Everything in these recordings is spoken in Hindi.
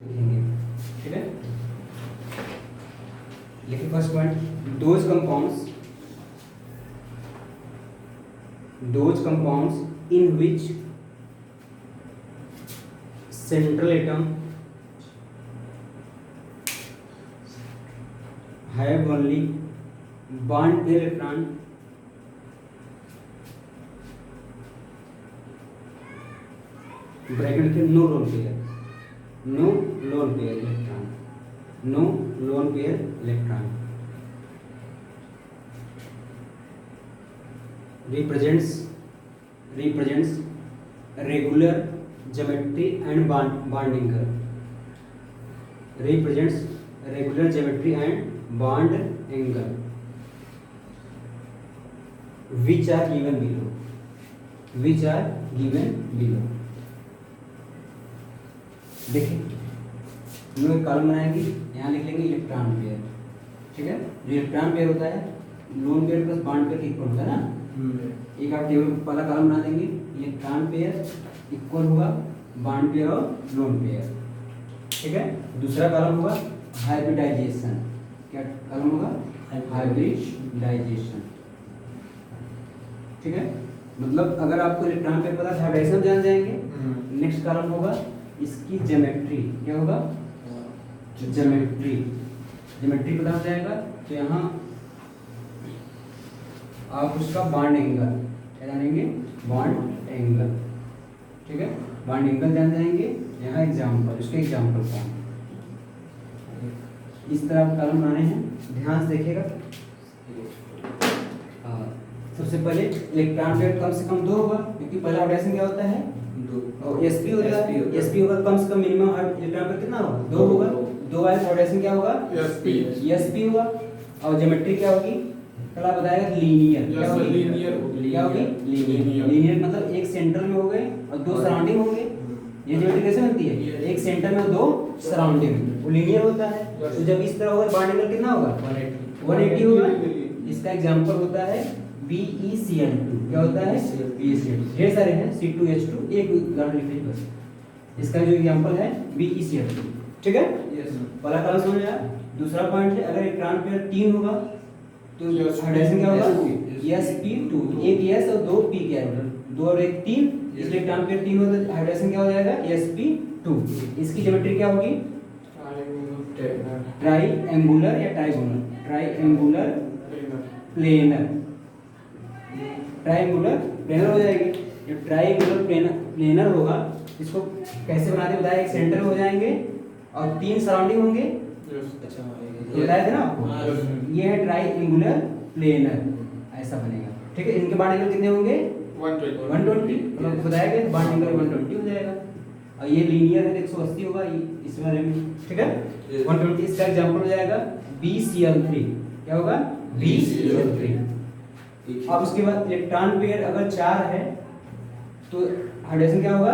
लिखेंगे। ठीक है, लिखिए first point, those compounds in which central atom have only bond pair electron bracket के no lone pair electron represents regular geometry and bond angle, represents regular geometry and bond angle which are given below। देखिए हम लोग कॉलम बनाएंगे, यहाँ लिख लेंगे इलेक्ट्रॉन पेयर। ठीक है, जो इलेक्ट्रॉन पेयर होता है lone pair plus bond pair equal होता है ना। एक आप टेबल पहला कॉलम बना देंगे, इलेक्ट्रॉन पेयर इक्वल होगा बॉन्ड पेयर और लोन पेयर। ठीक है, दूसरा कॉलम होगा हाइब्रिडाइजेशन। क्या कॉलम होगा? हाइब्रिडाइजेशन। ठीक है, मतलब अगर आपको इलेक्ट्रॉन पेयर पता है हाइब्रिडाइजेशन जान जाएंगे। नेक्स्ट कॉलम होगा इसकी ज्योमेट्री। क्या होगा? ज्योमेट्री पता हो जाएगा तो यहाँ आप उसका बॉन्ड एंगल क्या जानेंगे? Bond angle. ठीक है, बॉन्ड एंगल जान जाएंगे। यहाँ एग्जाम्पल, उसके एग्जाम्पल का इस तरह आप कॉलम बनाने हैं, ध्यान से देखिएगा। सबसे पहले इलेक्ट्रॉन पेयर कम से कम 2 होगा, क्योंकि पहला ऑर्डिनेशन क्या होता है? 2। और sp होगा कम से कम मिनिमम इलेक्ट्रॉन पेयर कितना होगा? 2 होगा। 2 वाले ऑर्डिनेशन क्या होगा? sp होगा। और ज्योमेट्री क्या होगी? कल आप बताएगा लीनियर। क्या होगी? लीनियर मतलब एक सेंटर में हो गए और 2 सराउंडिंग होंगे। ये ज्योमेट्री कैसे बनती है? एक सेंटर में 2 सराउंडिंग, वो लीनियर होता है। तो जब इस तरह होगा बॉन्ड एंगल कितना होगा? 180 होगा। इसका एग्जांपल होता है BeCl2। क्या होता है? BeCl2। ढेर सारे हैं, C2H2, एक उदाहरण लिख लीजिए बस। इसका जो एग्जांपल है BeCl2। ठीक है, पहला कॉलम समझ आया। दूसरा पॉइंट है, अगर इलेक्ट्रॉन पेयर 3 होगा तो हाइड्रोजन क्या होगा? sp2। एक s और 2 p क्या है? 2 और 1 3, इसलिए इलेक्ट्रॉन पेयर 3 होगा तो हाइड्रोजन क्या हो जाएगा? sp2। इसकी ज्योमेट्री क्या होगी? ट्राइएंगुलर या ट्राइगोनल? ट्राइएंगुलर प्लेनर हो जाएगी। जो ट्राइएंगुलर प्लेनर होगा इसको कैसे बनाते हैं बताया? एक सेंटर में हो जाएंगे और 3 सराउंडिंग होंगे। अच्छा, ये बताया था ना आपको। ये है ट्राइएंगुलर प्लेनर, ऐसा बनेगा। ठीक है, इनके बॉन्ड एंगल कितने होंगे? 120। मतलब बताया गया बॉन्ड एंगल 120 हो जाएगा। और ये लीनियर है 180 होगा इस वाले में। ठीक है, 120। इसका एग्जांपल हो जाएगा BeCl3। क्या होगा? BeCl3। अब उसके बाद इलेक्ट्रॉन पेयर अगर 4 है तो हाइड्रोजन क्या होगा?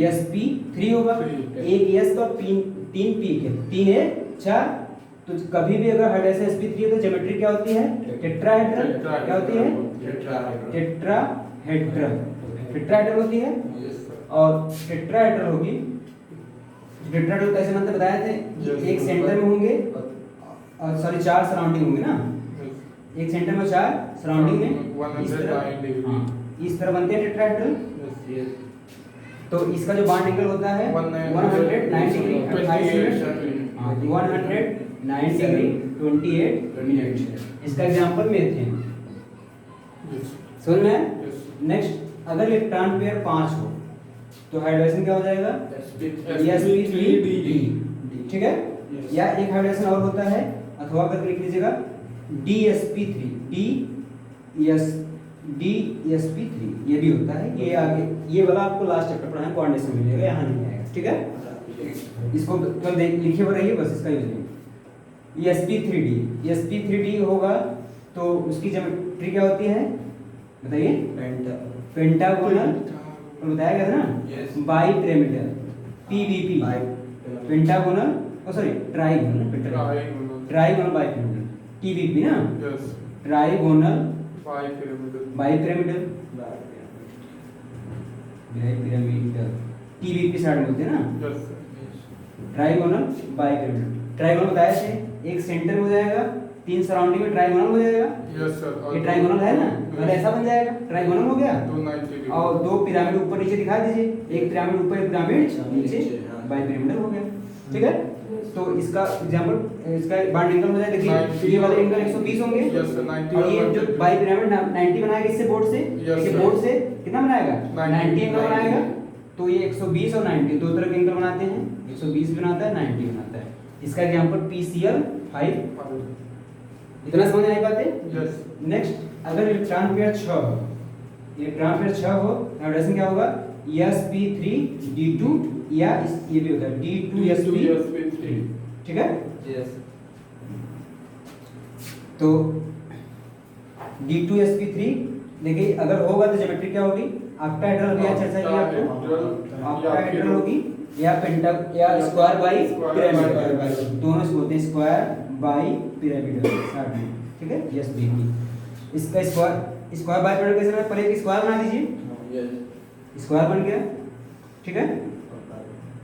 sp3 होगा। एक s तो 3 p के 3 है 4। तो कभी भी अगर हाइड्रोजन sp3 है तो ज्योमेट्री क्या होती है? टेट्राहेड्रल। क्या होती है? टेट्राहेड्रल होती है। और टेट्राहेड्रल होगी, टेट्राहेड्रल कैसे बनते बताए थे? एक सेंटर में होंगे और सॉरी 4 सराउंडिंग होंगे ना। एक सेंटर में 4 सराउंडिंग में इस तरह बनते हैं टेट्राहेड्रल। तो इसका जो बॉन्ड एंगल होता है 109 डिग्री 28 मिनट। इसका एग्जांपल मीथेन। समझ में? नेक्स्ट, अगर इलेक्ट्रॉन पेयर 5 हो तो हाइड्रोजन क्या हो जाएगा? sp3d। ठीक है, या एक हाइड्रोजन और होता है, अथवा करके लिख लीजिएगा DsP3 ये भी होता है। ये आगे ये वाला आपको लास्ट चैप्टर पढ़ाएं, कोऑर्डिनेशन मिलेगा, यहाँ नहीं आएगा। ठीक है, इसको कल लिखे हुए रहिए बस, इसका यूज नहीं। sp3d होगा तो उसकी ज्योमेट्री क्या होती है बताइए? पेंटागोनल। बताया गया था ना, bipyramidal PBP। Pentagonal trigonal bipyramidal TBP ना। ट्राइगोनल बाइपिरामिडल TBP साइड बोलते हैं ना। Trigonal bipyramidal. ट्राइगोनल बताया थे, एक सेंटर में हो जाएगा, 3 सराउंडिंग में ट्राइगोनल हो जाएगा। Yes sir. ये ट्राइगोनल है ना, मतलब ऐसा बन जाएगा, ट्राइगोनल हो गया। 290 और 2 पिरामिड ऊपर नीचे दिखा दीजिए, एक पिरामिड ऊपर एक पिरामिड नीचे, बाइपिरामिडल हो गया। ठीक है, तो इसका एग्जांपल, इसका बॉन्ड एंगल हो जाए, देखिए ये वाले एंगल 120 होंगे। Yes sir. 90 और ये जो बाइपिरामिड 90 बनाएगा इससे बोर्ड से, देखिए sir. बोर्ड से कितना बनाएगा, 90 एंगल बनाएगा। तो ये 120 और 90 दो तरह के एंगल बनाते हैं, 120 बनाता है, 90 बनाता है। इसका एग्जांपल PCl 5। इतना समझ आई बातें? यस। नेक्स्ट, अगर इलेक्ट्रॉन पेयर 6 हो, इलेक्ट्रॉन पेयर 6 हो, हाइड्रोजन क्या होगा, sp3d2, या ये भी होता है d2sp3। ठीक है, यस। तो d2sp3 देखिए, अगर होगा तो ज्योमेट्री क्या होगी, ऑक्टाहेड्रल होगी, या चर्चा की आपको, ऑक्टाहेड्रल होगी या पेंटा या स्क्वायर बाई पिरामिडल, दोनों से बोलते हैं स्क्वायर बाई पिरामिडल शॉर्ट में। ठीक है, यस देखिए इसका स्क्वायर बाई पिरामिडल कैसे, पहले एक स्क्वायर बना दीजिए, यस। स्क्वायर बन गया। ठीक है,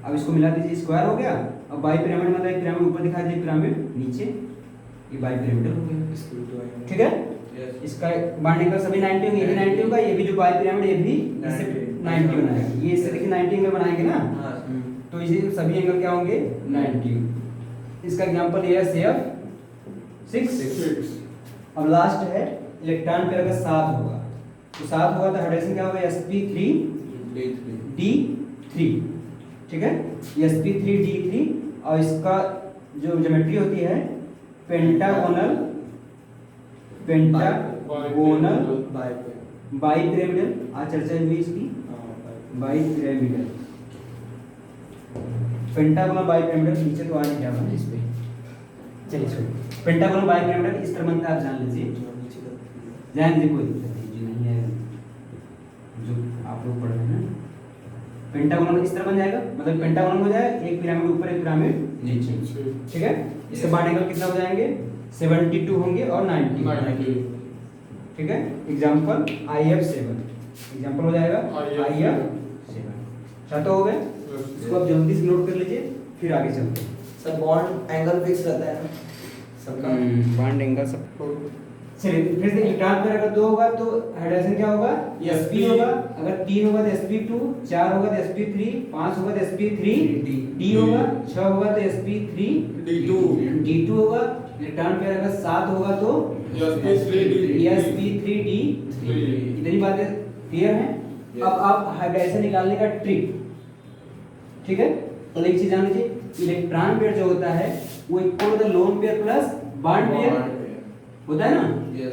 अब इसको मिला दीजिए, स्क्वायर हो गया। अब बाई पिरामिड मतलब एक पिरामिड ऊपर दिखा दीजिए, पिरामिड नीचे, ये बाई पिरामिडल हो गया। ठीक है, इसका बॉन्ड एंगल सभी 90 होंगे, ये भी 90 होगा, ये भी जो बाई पिरामिड ये भी इससे 90 बनाएगा, ये इससे देखिए 90 एंगल बनाएंगे ना, तो इसे सभी एंगल क्या होंगे 90। इसका एग्जांपल ये है CF6। अब लास्ट है इलेक्ट्रॉन पेयर अगर 7 होगा, तो 7 होगा तो हाइड्रोजन क्या होगा, sp3d3। ठीक है, sp3d3, और इसका जो ज्योमेट्री होती है पेंटागोनल बाइपिरामिडल, आज चर्चा हुई इसकी, बाइपिरामिडल, पेंटागोनल बाइपिरामिडल। नीचे तो आज क्या बना इस पे, चलिए छोड़िए। पेंटागोनल बाइपिरामिडल इस तरह बनता है, आप जान लीजिए, जान लीजिए, कोई दिक्कत नहीं है, जो आप लोग पढ़ रहे हैं। पेंटागोनल इस तरह बन जाएगा, मतलब पेंटागोनल हो जाए, एक पिरामिड ऊपर एक पिरामिड नीचे। ठीक है, इसके बॉन्ड एंगल कितना हो जाएंगे, 72 होंगे और 90। ठीक है, एग्जांपल IF7, एग्जांपल हो जाएगा IF7। तो हो गए, इसको आप जल्दी से नोट कर लीजिए, फिर आगे चलते हैं। सर बॉन्ड एंगल फिक्स रहता है ना सबका, बॉन्ड एंगल सब। चलिए फिर से, इलेक्ट्रॉन पेयर अगर 2 होगा तो हाइड्रोजन क्या होगा, sp होगा, अगर 3 होगा तो sp2, 4 होगा तो sp3, 5 होगा तो sp3d होगा, 6 होगा तो sp3d2 होगा। इलेक्ट्रॉन पेयर अगर 7 होगा तो sp3d3। इतनी बातें क्लियर हैं। अब आप हाइड्रोजन निकालने का ट्रिक, ठीक है, तो एक चीज जान लीजिए, इलेक्ट्रॉन पेयर जो होता है वो इक्वल होता है lone pair plus bond pair होता है ना।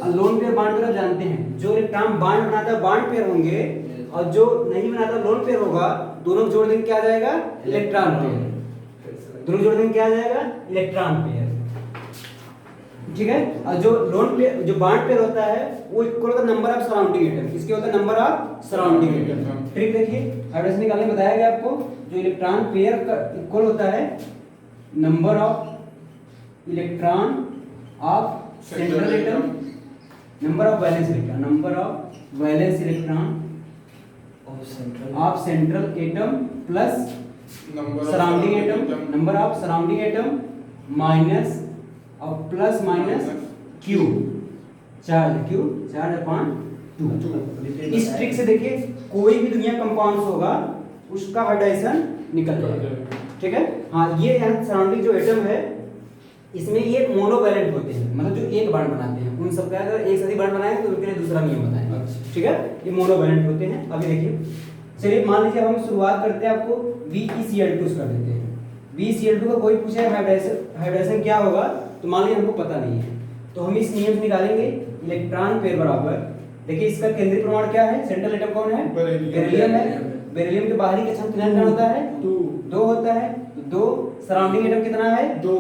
और लोन पेयर बॉन्ड पेयर आप जानते हैं, जो इलेक्ट्रॉन बॉन्ड बनाता है बॉन्ड पेयर होंगे, और जो नहीं बनाता लोन पेयर होगा, दोनों जोड़ देंगे क्या आ जाएगा, इलेक्ट्रॉन पेयर। दोनों जोड़ देंगे क्या आ जाएगा, इलेक्ट्रॉन पेयर। ठीक है, और जो लोन पेयर जो बॉन्ड पेयर होता है वो इक्वल होता है नंबर ऑफ सराउंडिंग एटम, इसके होता है number of surrounding atom. Trick देखिए, हाइड्रोजन निकालने में बताया गया आपको, जो इलेक्ट्रॉन पेयर का इक्वल होता है number of electron of central atom, number of valence electron, number of valence electron of central atom plus surrounding atom, number of surrounding atom minus और plus minus Q charge upon 2। इस ट्रिक से देखिए कोई भी दुनिया कंपाउंड्स होगा उसका हाइड्रोजन निकल जाएगा। ठीक है, हाँ, ये सराउंडिंग जो एटम है इसमें ये मोनोवैलेंट होते हैं, मतलब जो एक बॉन्ड बनाते हैं, उन सबका अगर एक साथ बॉन्ड बनाएंगे तो उनके लिए दूसरा नियम बताएंगे। ठीक है, ये मोनोवैलेंट होते हैं। अभी देखिए, चलिए मान लीजिए हम शुरुआत करते हैं, आपको VeCl2 कर देते हैं। VeCl2 का कोई पूछे हाइड्रोजन क्या होगा, तो मान लीजिए हमको पता नहीं है, तो हम इस नियम से निकालेंगे, इलेक्ट्रॉन पेयर बराबर, देखिए इसका केंद्रीय परमाणु क्या है, सेंट्रल एटम कौन है, बेरिलियम है। बेरिलियम के बाहरी कक्षाएं कितना इलेक्ट्रॉन होता है, 2 होता है। तो 2 सराउंडिंग एटम कितना है, 2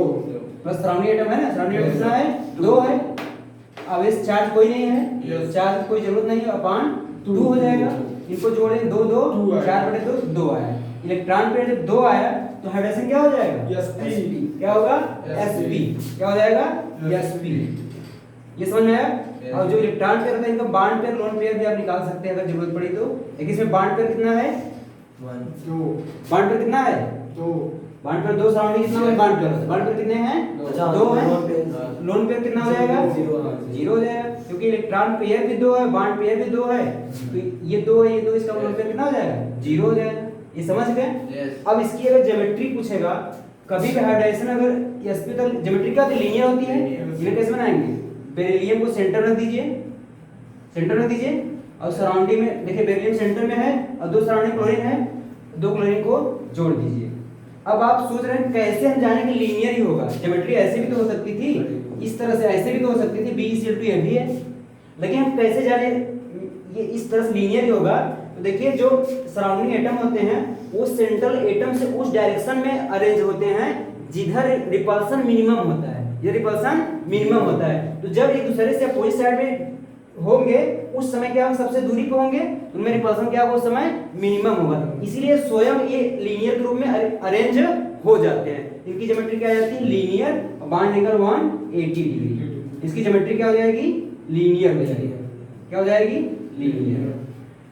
प्लस सराउंडिंग एटम है ना, सराउंडिंग एटम कितना है, 2 है। अब इस चार्ज कोई नहीं है, चार्ज की कोई जरूरत नहीं है, अपॉन 2 हो जाएगा। इनको जोड़ें 2 2 4/2 2 आया। इलेक्ट्रॉन पेयर जब 2 आया तो हाइड्रोजन क्या हो जाएगा, sp। क्या होगा, sp। क्या हो जाएगा, sp। ये समझ में आया। और जो इलेक्ट्रॉन पेयर होता है इनका बॉन्ड पेयर लोन पेयर भी आप निकाल सकते हैं अगर जरूरत पड़ी तो। लेकिन इसमें बॉन्ड पेयर कितना है, 2। बॉन्ड पेयर कितना है, 2। बॉन्ड पेयर 2 सराउंडिंग कितना होगा? बॉन्ड पेयर कितने हैं? अच्छा, 2 हैं। Lone pair. लोन पेयर कितना हो जाएगा? 0 हो जाएगा, क्योंकि इलेक्ट्रॉन पेयर भी 2 है, बॉन्ड पेयर भी 2 है, तो ये 2 है, ये 2, इसका लोन पेयर कितना हो जाएगा? 0 हो जाएगा। ये समझ गए? अब इसकी अगर ज्योमेट्री पूछेगा, कभी भी हाइड्राइजेशन अगर एसपी तो ज्योमेट्री क्या होती है? लीनियर होती है। ये कैसे बनाएंगे? बेरिलियम को सेंटर में दीजिए, सेंटर में दीजिए, और सराउंडिंग में देखिए बेरिलियम सेंटर में है और 2 सराउंडिंग क्लोरीन है, 2 क्लोरीन को जोड़ दीजिए। अब आप सोच रहे हैं कैसे हम जाने कि लीनियर ही होगा? ज्योमेट्री ऐसे भी तो हो सकती थी, इस तरह से ऐसे भी तो हो सकती थी, BeCl2 ये भी है, लेकिन हम कैसे जाने ये इस तरह से लीनियर ही होगा? तो देखिए जो सराउंडिंग एटम होते हैं वो सेंट्रल एटम से उस डायरेक्शन में अरेंज होते हैं जिधर रिपल्सन मिनिमम होता है, ये रिपल्सन मिनिमम होता है। तो जब एक दूसरे से अपोजिट साइड में होंगे उस समय क्या हम सबसे दूरी पे होंगे, उनमें रिपल्सन क्या होगा? उस समय मिनिमम होगा, इसीलिए स्वयं ये लीनियर के रूप में अरेंज हो जाते हैं। इनकी ज्योमेट्री क्या आ जाती है? Linear, bond angle 180 degree. इसकी ज्योमेट्री क्या हो जाएगी? लीनियर हो जाएगी। क्या हो जाएगी? लीनियर।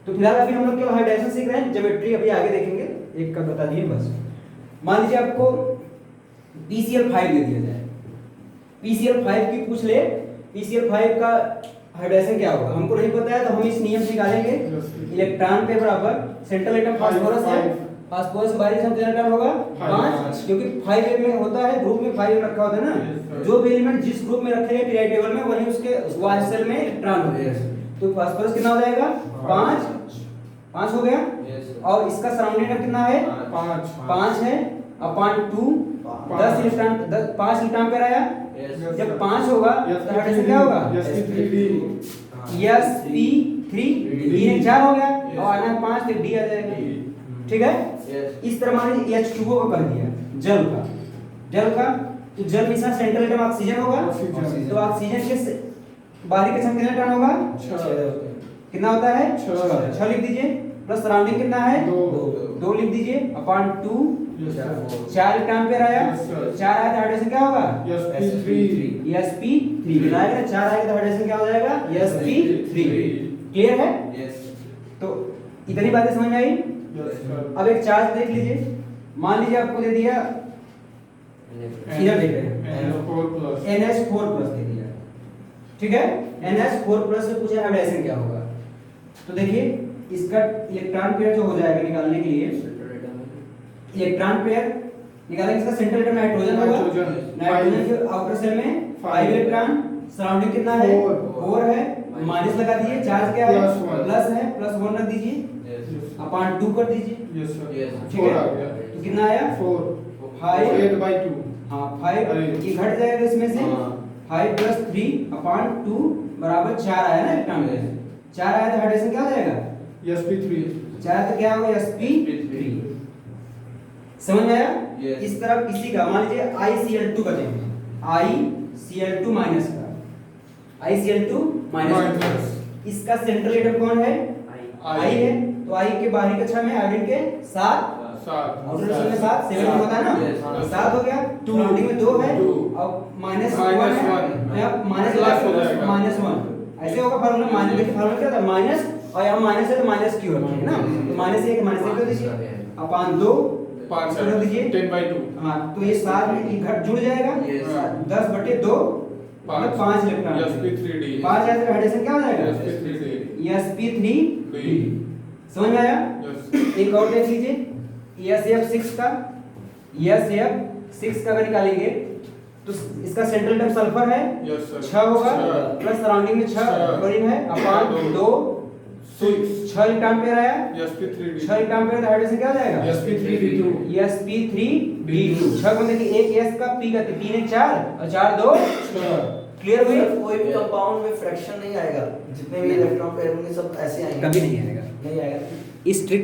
तो फिलहाल अभी हम लोग केवल हाइड्राइजेशन सीख रहे हैं, ज्योमेट्री अभी आगे देखेंगे, एक का बता दिए बस। मान लीजिए आपको PCl5 दे दिया जाए, PCl5 की पूछ ले, PCl5 का हाइड्राइजेशन क्या होगा? हमको नहीं पता है, तो हम इस नियम से निकालेंगे। इलेक्ट्रॉन पे बराबर सेंट्रल एटम फास्फोरस है, फास्फोरस बाहरी से इलेक्ट्रॉन होगा 5, क्योंकि 5 में होता है, ग्रुप में 5 रखा होता है ना, जो भी एलिमेंट जिस ग्रुप में रखे गए पीरियोडिक टेबल में वही उसके वाई सेल में इलेक्ट्रॉन होते हैं। तो फास्फोरस कितना हो जाएगा? 5 हो गया। और इसका सराउंडिंग एटम कितना है? 5 है, अपॉन 2 10 इलेक्ट्रॉन 5 इलेक्ट्रॉन पेयर आया। जब 5 होगा तो हाइड्रोजन क्या होगा? sp3 3 4 हो गया, और आना है 5 तो D आ जाएगा। ठीक है? इस तरह मान लीजिए H2O को कर दिया, जल का तो जल में इसका सेंट्रल एटम ऑक्सीजन होगा, तो ऑक्सीजन के बाहरी का कितना इलेक्ट्रॉन होगा? 6 कितना होता है? 6 लिख दीजिए, प्लस सराउंडिंग कितना है? 2 लिख दीजिए, अपॉन 2 4 इलेक्ट्रॉन पेयर आया, 4 आया तो हाइड्रोजन क्या होगा? sp3 मिलाएगा, 4 आएगा तो हाइड्रोजन क्या हो जाएगा? sp3। क्लियर है? तो इतनी बातें समझ में आई? अब एक चार्ज देख लीजिए, मान लीजिए आपको दे दिया, इधर देख रहे हैं NH4+ दे दिया, ठीक है? NH4+ से पूछा हाइड्राइजेशन क्या होगा, तो देखिए इसका इलेक्ट्रॉन पेयर जो हो जाएगा निकालने के लिए, इलेक्ट्रॉन पेयर निकालेंगे, इसका सेंट्रल एटम नाइट्रोजन होगा, नाइट्रोजन के आउटर सेल में 5 इलेक्ट्रॉन, सराउंडिंग कितना है? 4 है, माइनस लगा दीजिए, चार्ज क्या है? प्लस है, +1 रख दीजिए, अपॉन 2 कर दीजिए। ठीक है? तो कितना आया? 5/2। हाँ 5 ये घट जाएगा इसमें से, 5 + 3 अपॉन 2 बराबर 4 आया ना इलेक्ट्रॉन पेयर, 4 आया तो हाइड्रोजन क्या हो जाएगा? sp3। 4 तो क्या होगा? sp3। समझ में आया? इस तरह किसी का मान लीजिए ICl2 का देंगे, ICl2 माइनस का, ICl2 माइनस, इसका सेंट्रल एटम कौन है? I है, तो I के बाहरी कक्षा में आयोडीन के 7 आउटर सेल में 7 7 होता है ना, 7 हो गया, सराउंडिंग में 2 है और -1 है, यहाँ माइनस -1 ऐसे होगा फार्मूला। माइनस देखिए फार्मूला क्या था? माइनस, और यहाँ माइनस है तो माइनस क्यू रखते हैं ना, तो -1 कर दीजिए, अपॉन 2 5 कर दीजिए, 10/2। हाँ तो ये 7 में घट जुड़ जाएगा, 10/2 मतलब 5 इलेक्ट्रॉन, sp3d 5 है तो हाइड्रोजन क्या हो जाएगा? sp3d। समझ में आया? एक और देख लीजिए, SF6 का, SF6 का अगर निकालेंगे तो इसका सेंट्रल एटम सल्फर है, 6 होगा, प्लस सराउंडिंग में 6 क्लोरीन है, अपॉन 2 6 इलेक्ट्रॉन पेयर आया, 6 इलेक्ट्रॉन पेयर हाइड्रोजन क्या हो जाएगा? sp3d2। 6 को देखिए, एक s का p का 3 1 4 और 4 2 6। क्लियर हुई? कोई भी कंपाउंड में फ्रैक्शन नहीं आएगा, जितने भी इलेक्ट्रॉन पेयर होंगे सब ऐसे आएंगे, कभी नहीं आएगा। नहीं आएगा। इस ट्रिक